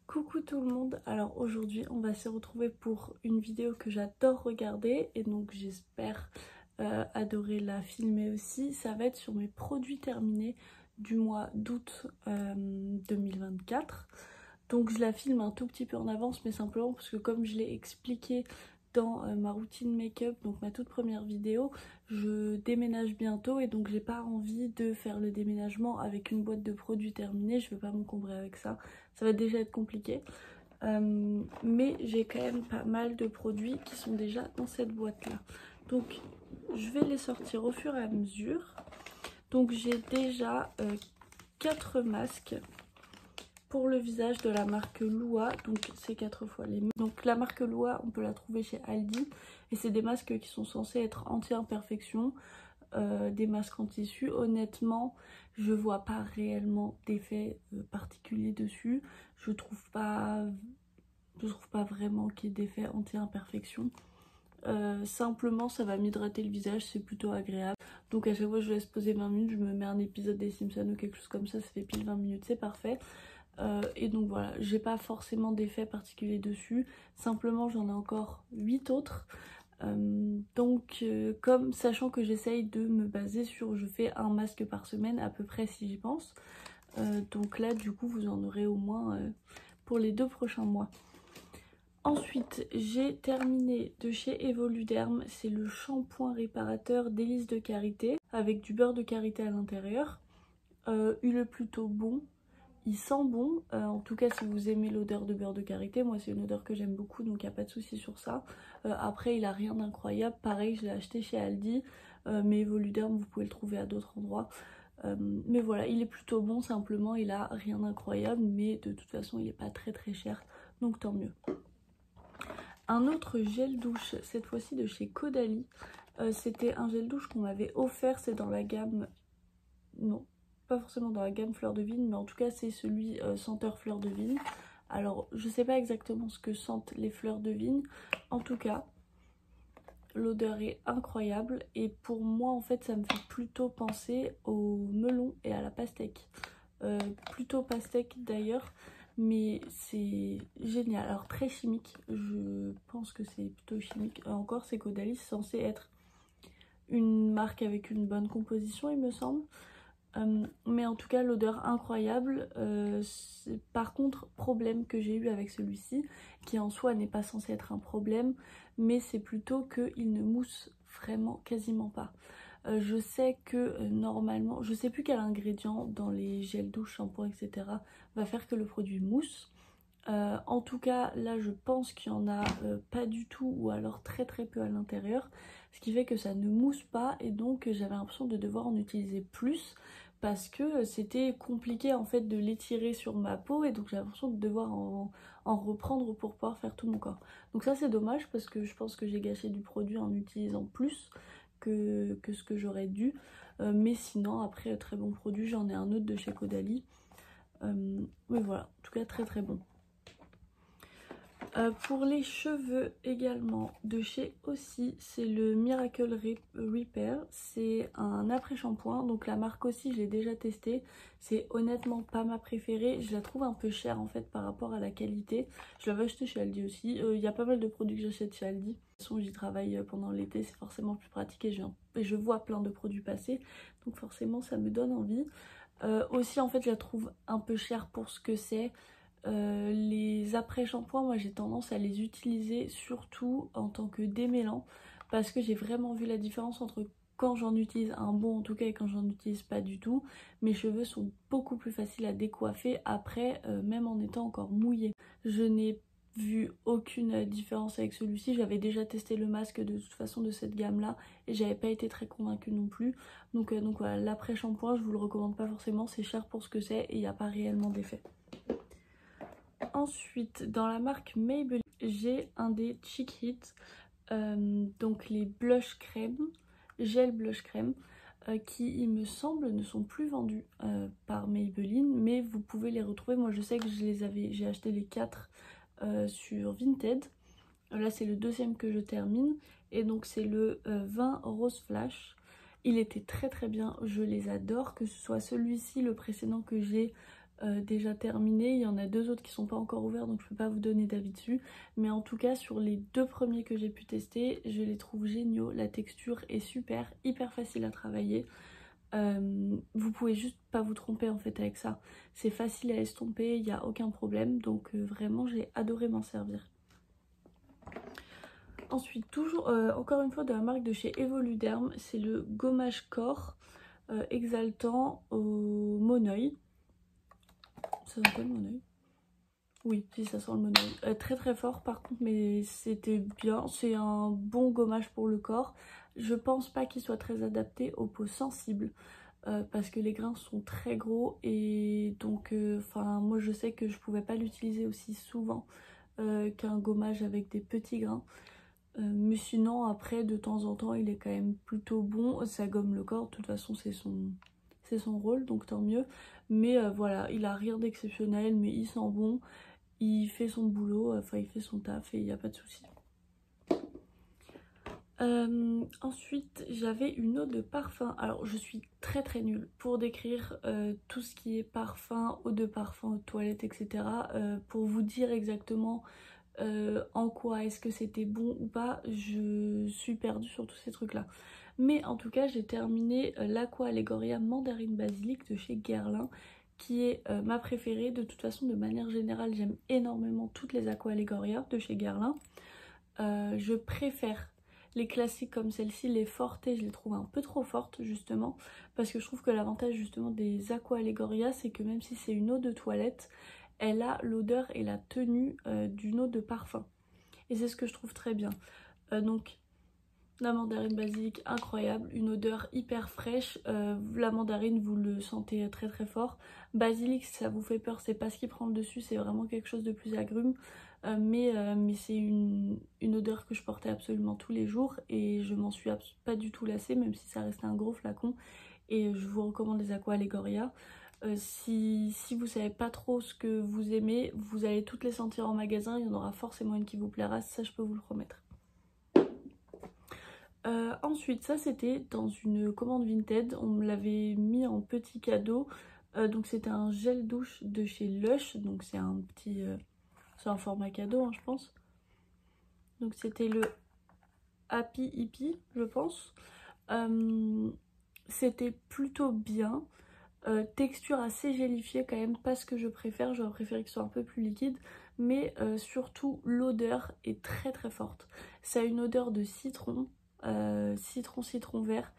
Coucou tout le monde, alors aujourd'hui on va se retrouver pour une vidéo que j'adore regarder et donc j'espère adorer la filmer aussi. Ça va être sur mes produits terminés du mois d'août 2024. Donc je la filme un tout petit peu en avance, mais simplement parce que comme je l'ai expliqué dans ma routine make-up, donc ma toute première vidéo, je déménage bientôt et donc j'ai pas envie de faire le déménagement avec une boîte de produits terminés. Je veux pas m'encombrer avec ça, ça va déjà être compliqué. Mais j'ai quand même pas mal de produits qui sont déjà dans cette boîte là, donc je vais les sortir au fur et à mesure. Donc j'ai déjà 4 masques pour le visage de la marque Lua, donc c'est 4 fois les mêmes. Donc la marque Lua, on peut la trouver chez Aldi et c'est des masques qui sont censés être anti-imperfection, des masques en tissu. Honnêtement, je vois pas réellement d'effet particulier dessus. Je trouve pas vraiment qu'il y ait d'effet anti-imperfection. Simplement ça va m'hydrater le visage, c'est plutôt agréable. Donc à chaque fois je laisse poser 20 minutes, je me mets un épisode des Simpsons ou quelque chose comme ça fait pile 20 minutes, c'est parfait. Et donc voilà, j'ai pas forcément d'effet particulier dessus, simplement j'en ai encore 8 autres. Comme sachant que j'essaye de me baser sur, je fais un masque par semaine à peu près si j'y pense. Donc là du coup vous en aurez au moins pour les 2 prochains mois. Ensuite, j'ai terminé de chez Evoluderm, c'est le shampoing réparateur délice de karité avec du beurre de karité à l'intérieur. Il est plutôt bon, il sent bon, en tout cas si vous aimez l'odeur de beurre de karité, moi c'est une odeur que j'aime beaucoup donc il n'y a pas de souci sur ça. Après il a rien d'incroyable, pareil je l'ai acheté chez Aldi, mais Evoluderm vous pouvez le trouver à d'autres endroits. Mais voilà, il est plutôt bon, simplement il a rien d'incroyable, mais de toute façon il n'est pas très cher, donc tant mieux. Un autre gel douche, cette fois-ci de chez Caudalie. C'était un gel douche qu'on m'avait offert, c'est dans la gamme... Non, pas forcément dans la gamme fleur de vigne, mais en tout cas c'est celui senteur fleur de vigne. Alors je sais pas exactement ce que sentent les fleurs de vigne, en tout cas l'odeur est incroyable et pour moi en fait ça me fait plutôt penser au melon et à la pastèque. Plutôt pastèque d'ailleurs. Mais c'est génial, alors très chimique, je pense que c'est plutôt chimique. Encore c'est Caudalie, c'est censé être une marque avec une bonne composition il me semble. Mais en tout cas l'odeur incroyable. Par contre, problème que j'ai eu avec celui-ci, qui en soi n'est pas censé être un problème, mais c'est plutôt qu'il ne mousse vraiment quasiment pas. Je sais que normalement, je sais plus quel ingrédient dans les gels douche, shampoing, etc. va faire que le produit mousse. En tout cas là je pense qu'il n'y en a pas du tout ou alors très peu à l'intérieur, ce qui fait que ça ne mousse pas et donc j'avais l'impression de devoir en utiliser plus parce que c'était compliqué en fait de l'étirer sur ma peau et donc j'avais l'impression de devoir en reprendre pour pouvoir faire tout mon corps. Donc ça c'est dommage parce que je pense que j'ai gâché du produit en utilisant plus que ce que j'aurais dû. Mais sinon après très bon produit, j'en ai un autre de chez Caudalie. Mais voilà, en tout cas très bon. Pour les cheveux également de chez Aussie, c'est le Miracle Repair, c'est un après-shampoing, donc la marque aussi je l'ai déjà testé, c'est honnêtement pas ma préférée, je la trouve un peu chère en fait par rapport à la qualité. Je l'avais acheté chez Aldi aussi, il y a pas mal de produits que j'achète chez Aldi, de toute façon j'y travaille pendant l'été, c'est forcément plus pratique et je vois plein de produits passer, donc forcément ça me donne envie. Aussi en fait je la trouve un peu chère pour ce que c'est. Les après-shampoings, moi j'ai tendance à les utiliser surtout en tant que démêlant parce que j'ai vraiment vu la différence entre quand j'en utilise un bon en tout cas et quand j'en utilise pas du tout. Mes cheveux sont beaucoup plus faciles à décoiffer après, même en étant encore mouillés. Je n'ai vu aucune différence avec celui-ci, j'avais déjà testé le masque de toute façon de cette gamme là et j'avais pas été très convaincue non plus. Donc voilà, l'après-shampoing je vous le recommande pas forcément, c'est cher pour ce que c'est et il n'y a pas réellement d'effet. Ensuite, dans la marque Maybelline, j'ai un des Cheek Hits, donc les blush crème, gel blush crème, qui il me semble ne sont plus vendus par Maybelline, mais vous pouvez les retrouver. Moi je sais que j'ai acheté les 4 sur Vinted. Là c'est le deuxième que je termine et donc c'est le 20 Rose Flash. Il était très bien, je les adore, que ce soit celui-ci, le précédent que j'ai déjà terminés. Il y en a 2 autres qui sont pas encore ouverts, donc je peux pas vous donner d'avis dessus. Mais en tout cas, sur les 2 premiers que j'ai pu tester, je les trouve géniaux. La texture est super, hyper facile à travailler. Vous pouvez juste pas vous tromper en fait avec ça. C'est facile à estomper, il n'y a aucun problème. Donc vraiment, j'ai adoré m'en servir. Ensuite, toujours, encore une fois, de la marque de chez Evoluderm, c'est le gommage corps exaltant au Moneuil. Ça sent quoi le Moneuil? Oui, si, ça sent le Moneuil. Très très fort par contre, mais c'était bien. C'est un bon gommage pour le corps. Je pense pas qu'il soit très adapté aux peaux sensibles. Parce que les grains sont très gros et donc moi je sais que je pouvais pas l'utiliser aussi souvent qu'un gommage avec des petits grains. Mais sinon après de temps en temps il est quand même plutôt bon, ça gomme le corps, de toute façon c'est son rôle donc tant mieux. Mais voilà, il a rien d'exceptionnel mais il sent bon, il fait son boulot, enfin il fait son taf et il n'y a pas de souci. Ensuite j'avais une eau de parfum. Alors je suis très très nulle pour décrire tout ce qui est parfum, eau de parfum, toilette, etc. Pour vous dire exactement en quoi est-ce que c'était bon ou pas, je suis perdue sur tous ces trucs là. Mais en tout cas j'ai terminé l'Aqua Allegoria Mandarine Basilic de chez Guerlain, qui est ma préférée. De toute façon de manière générale j'aime énormément toutes les Aqua Allegoria de chez Guerlain. Je préfère les classiques comme celle-ci, les Forte, je les trouve un peu trop fortes justement, parce que je trouve que l'avantage justement des Aqua Allegoria, c'est que même si c'est une eau de toilette, elle a l'odeur et la tenue d'une eau de parfum. Et c'est ce que je trouve très bien. Donc la mandarine basilic, incroyable, une odeur hyper fraîche. La mandarine, vous le sentez très très fort. Basilic, si ça vous fait peur, c'est pas ce qui prend le dessus, c'est vraiment quelque chose de plus agrume. Mais c'est une odeur que je portais absolument tous les jours et je m'en suis pas du tout lassée, même si ça restait un gros flacon. Et je vous recommande les Aqua Allegoria. Si vous savez pas trop ce que vous aimez, vous allez toutes les sentir en magasin, il y en aura forcément une qui vous plaira, ça je peux vous le promettre. Ensuite, ça c'était dans une commande Vinted, on me l'avait mis en petit cadeau. Donc c'était un gel douche de chez Lush, donc c'est un petit... c'est un format cadeau hein, je pense. Donc c'était le Happy Hippie je pense. C'était plutôt bien. Texture assez gélifiée quand même, pas ce que je préfère, j'aurais préféré qu'il soit un peu plus liquide. Mais surtout l'odeur est très très forte. Ça a une odeur de citron, citron vert,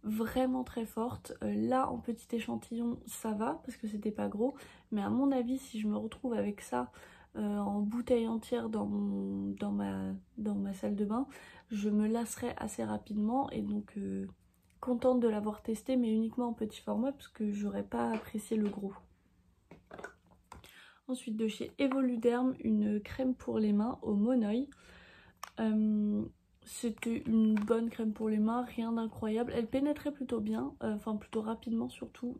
vraiment très forte. Là en petit échantillon ça va parce que c'était pas gros, mais à mon avis si je me retrouve avec ça en bouteille entière dans ma salle de bain, je me lasserai assez rapidement. Et donc contente de l'avoir testé, mais uniquement en petit format parce que j'aurais pas apprécié le gros. Ensuite de chez Evoluderm, une crème pour les mains au Moneuil. C'était une bonne crème pour les mains, rien d'incroyable. Elle pénétrait plutôt bien, enfin plutôt rapidement surtout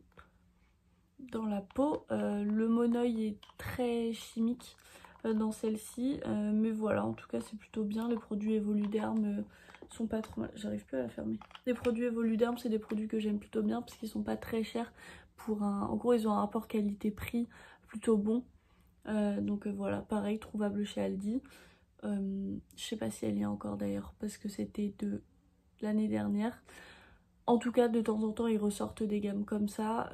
dans la peau. Le Moneuil est très chimique dans celle-ci, mais voilà, en tout cas c'est plutôt bien. Les produits Evoluderm sont pas trop mal. J'arrive plus à la fermer. Les produits Evoluderm, c'est des produits que j'aime plutôt bien parce qu'ils sont pas très chers. En gros, ils ont un rapport qualité-prix plutôt bon. Donc voilà, pareil, trouvable chez Aldi. Je sais pas si elle y est encore d'ailleurs parce que c'était de l'année dernière. En tout cas, de temps en temps, ils ressortent des gammes comme ça,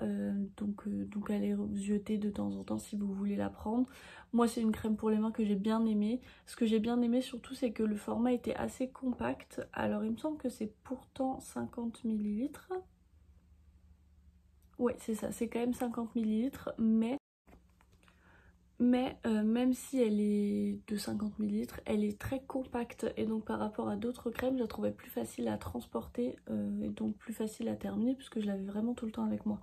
donc allez jeter de temps en temps si vous voulez la prendre. Moi, c'est une crème pour les mains que j'ai bien aimée. Ce que j'ai bien aimé surtout, c'est que le format était assez compact. Alors, il me semble que c'est pourtant 50 ml. Ouais, c'est ça, c'est quand même 50 ml, mais même si elle est de 50 ml, elle est très compacte et donc par rapport à d'autres crèmes, je la trouvais plus facile à transporter et donc plus facile à terminer puisque je l'avais vraiment tout le temps avec moi.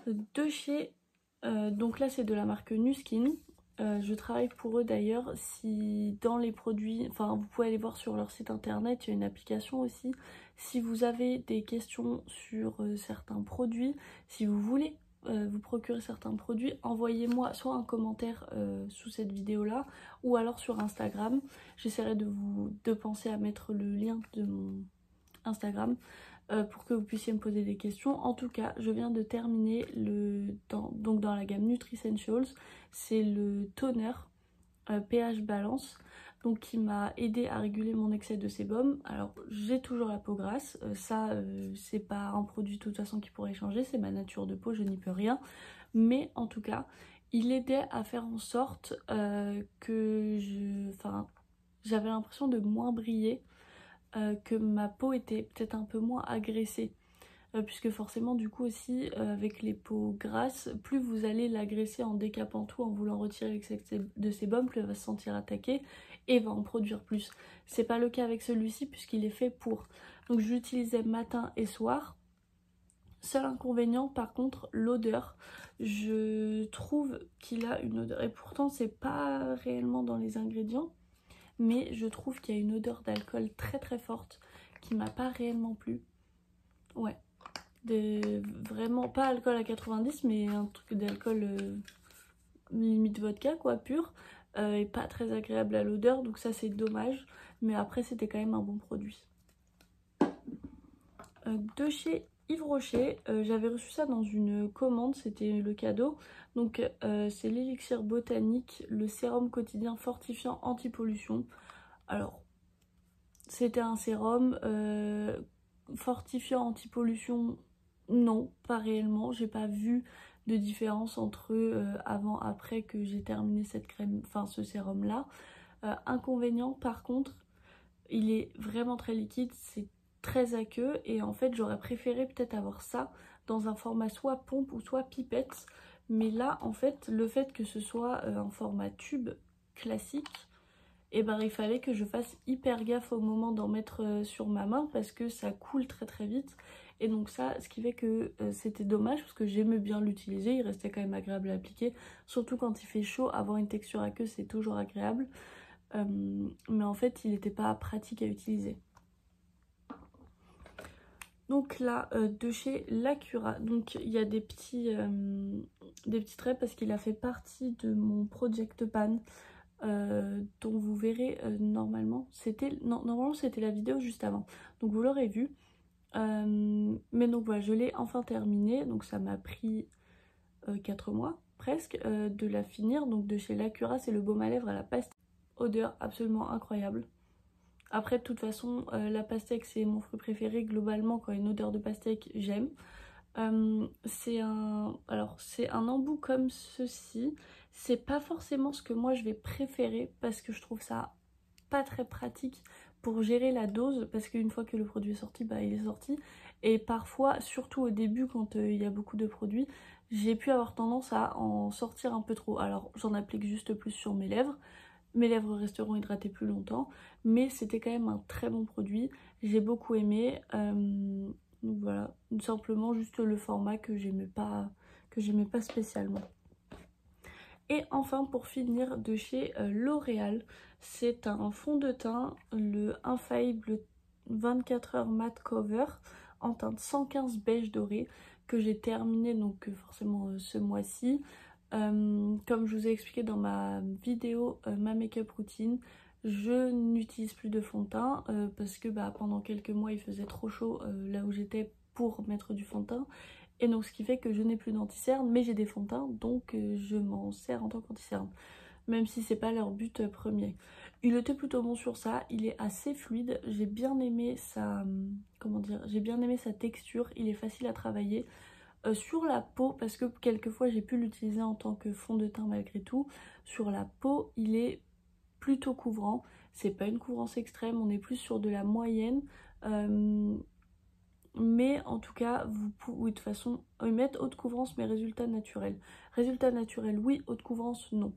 De chez... donc là c'est de la marque Nuskin. Je travaille pour eux d'ailleurs. Si dans les produits, enfin vous pouvez aller voir sur leur site internet, il y a une application aussi. Si vous avez des questions sur certains produits, si vous voulez vous procurer certains produits, envoyez-moi soit un commentaire sous cette vidéo là ou alors sur Instagram. J'essaierai de penser à mettre le lien de mon Instagram. pour que vous puissiez me poser des questions. En tout cas, je viens de terminer donc dans la gamme Nutricentials, c'est le toner pH balance, donc qui m'a aidé à réguler mon excès de sébum. Alors j'ai toujours la peau grasse, c'est pas un produit de toute façon qui pourrait changer, c'est ma nature de peau, je n'y peux rien, mais en tout cas il aidait à faire en sorte que j'avais l'impression de moins briller, que ma peau était peut-être un peu moins agressée. Puisque forcément du coup aussi avec les peaux grasses, plus vous allez l'agresser en décapant tout, en voulant retirer l'excès de sébum, plus elle va se sentir attaquée et va en produire plus. C'est pas le cas avec celui-ci puisqu'il est fait pour. Donc je l'utilisais matin et soir. Seul inconvénient par contre, l'odeur. Je trouve qu'il a une odeur, et pourtant c'est pas réellement dans les ingrédients, mais je trouve qu'il y a une odeur d'alcool très très forte qui m'a pas réellement plu. Ouais. Vraiment pas alcool à 90, mais un truc d'alcool limite vodka quoi, pur, et pas très agréable à l'odeur, donc ça c'est dommage, mais après c'était quand même un bon produit. De chez Yves Rocher, j'avais reçu ça dans une commande, c'était le cadeau, donc c'est l'élixir botanique, le sérum quotidien fortifiant anti-pollution. Alors c'était un sérum fortifiant anti-pollution. Non, pas réellement. J'ai pas vu de différence entre avant après que j'ai terminé cette crème, enfin ce sérum là. Inconvénient par contre, il est vraiment très liquide, c'est très aqueux et en fait j'aurais préféré peut-être avoir ça dans un format soit pompe ou soit pipette. Mais là en fait le fait que ce soit un format tube classique, et ben il fallait que je fasse hyper gaffe au moment d'en mettre sur ma main parce que ça coule très très vite. Et donc ça, ce qui fait que c'était dommage parce que j'aimais bien l'utiliser, il restait quand même agréable à appliquer. Surtout quand il fait chaud, avoir une texture aqueuse c'est toujours agréable. Mais en fait il n'était pas pratique à utiliser. Donc là, de chez Lacura, donc il y a des petits traits parce qu'il a fait partie de mon Project Pan. Dont vous verrez normalement c'était la vidéo juste avant, donc vous l'aurez vu, mais donc voilà, je l'ai enfin terminé, donc ça m'a pris 4 mois presque de la finir. Donc de chez Lacura, c'est le baume à lèvres à la pastèque, odeur absolument incroyable. Après de toute façon la pastèque c'est mon fruit préféré globalement, quand il y a une odeur de pastèque j'aime. C'est un embout comme ceci. C'est pas forcément ce que moi je vais préférer parce que je trouve ça pas très pratique pour gérer la dose, parce qu'une fois que le produit est sorti, bah il est sorti. Et parfois, surtout au début quand il y a beaucoup de produits, j'ai pu avoir tendance à en sortir un peu trop. Alors j'en applique juste plus sur mes lèvres. Mes lèvres resteront hydratées plus longtemps, mais c'était quand même un très bon produit. J'ai beaucoup aimé. Donc voilà, simplement juste le format que j'aimais pas spécialement. Et enfin pour finir, de chez L'Oréal, c'est un fond de teint, le Infaillible 24 heures matte cover en teinte 115 beige doré, que j'ai terminé donc forcément ce mois-ci. Comme je vous ai expliqué dans ma vidéo ma make-up routine, je n'utilise plus de fond de teint parce que pendant quelques mois il faisait trop chaud là où j'étais pour mettre du fond de teint. Et donc ce qui fait que je n'ai plus d'anti-cerne, mais j'ai des fonds de teint, donc je m'en sers en tant qu'anti-cerne. Même si c'est pas leur but premier. Il était plutôt bon sur ça, il est assez fluide, j'ai bien aimé sa... comment dire, j'ai bien aimé sa texture, il est facile à travailler. Sur la peau, parce que quelquefois j'ai pu l'utiliser en tant que fond de teint malgré tout, sur la peau il est plutôt couvrant, c'est pas une couvrance extrême, on est plus sur de la moyenne, mais en tout cas vous pouvez, oui, de toute façon mettre haute couvrance mais résultat naturel. Résultat naturel oui, haute couvrance non.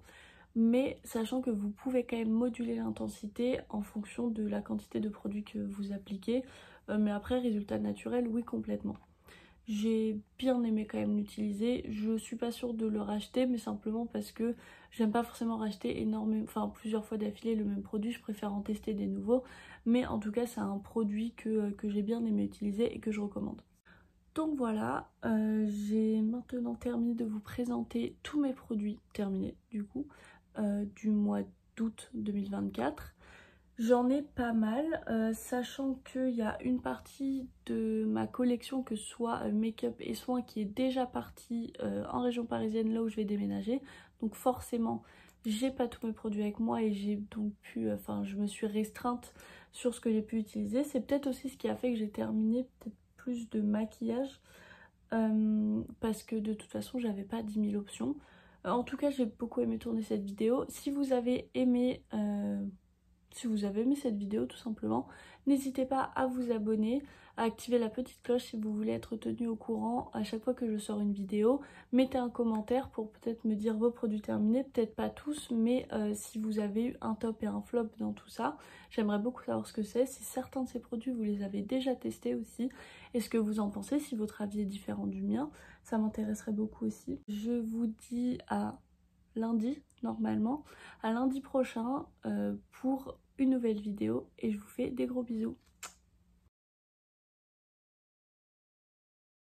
Mais sachant que vous pouvez quand même moduler l'intensité en fonction de la quantité de produit que vous appliquez, mais après résultat naturel oui, complètement. J'ai bien aimé quand même l'utiliser. Je suis pas sûre de le racheter, mais simplement parce que j'aime pas forcément racheter énormément, enfin plusieurs fois d'affilée le même produit. Je préfère en tester des nouveaux. Mais en tout cas, c'est un produit que j'ai bien aimé utiliser et que je recommande. Donc voilà, j'ai maintenant terminé de vous présenter tous mes produits terminés du coup du mois d'août 2024. J'en ai pas mal, sachant qu'il y a une partie de ma collection, que ce soit make-up et soins, qui est déjà partie en région parisienne, là où je vais déménager. Donc forcément, j'ai pas tous mes produits avec moi et j'ai donc pu, je me suis restreinte sur ce que j'ai pu utiliser. C'est peut-être aussi ce qui a fait que j'ai terminé peut-être plus de maquillage, parce que de toute façon, j'avais pas 10 000 options. En tout cas, j'ai beaucoup aimé tourner cette vidéo. Si vous avez aimé cette vidéo tout simplement, n'hésitez pas à vous abonner, à activer la petite cloche si vous voulez être tenu au courant à chaque fois que je sors une vidéo. Mettez un commentaire pour peut-être me dire vos produits terminés, peut-être pas tous, mais si vous avez eu un top et un flop dans tout ça. J'aimerais beaucoup savoir ce que c'est, si certains de ces produits vous les avez déjà testés aussi, et ce que vous en pensez, si votre avis est différent du mien, ça m'intéresserait beaucoup aussi. Je vous dis à lundi normalement, à lundi prochain pour une nouvelle vidéo et je vous fais des gros bisous.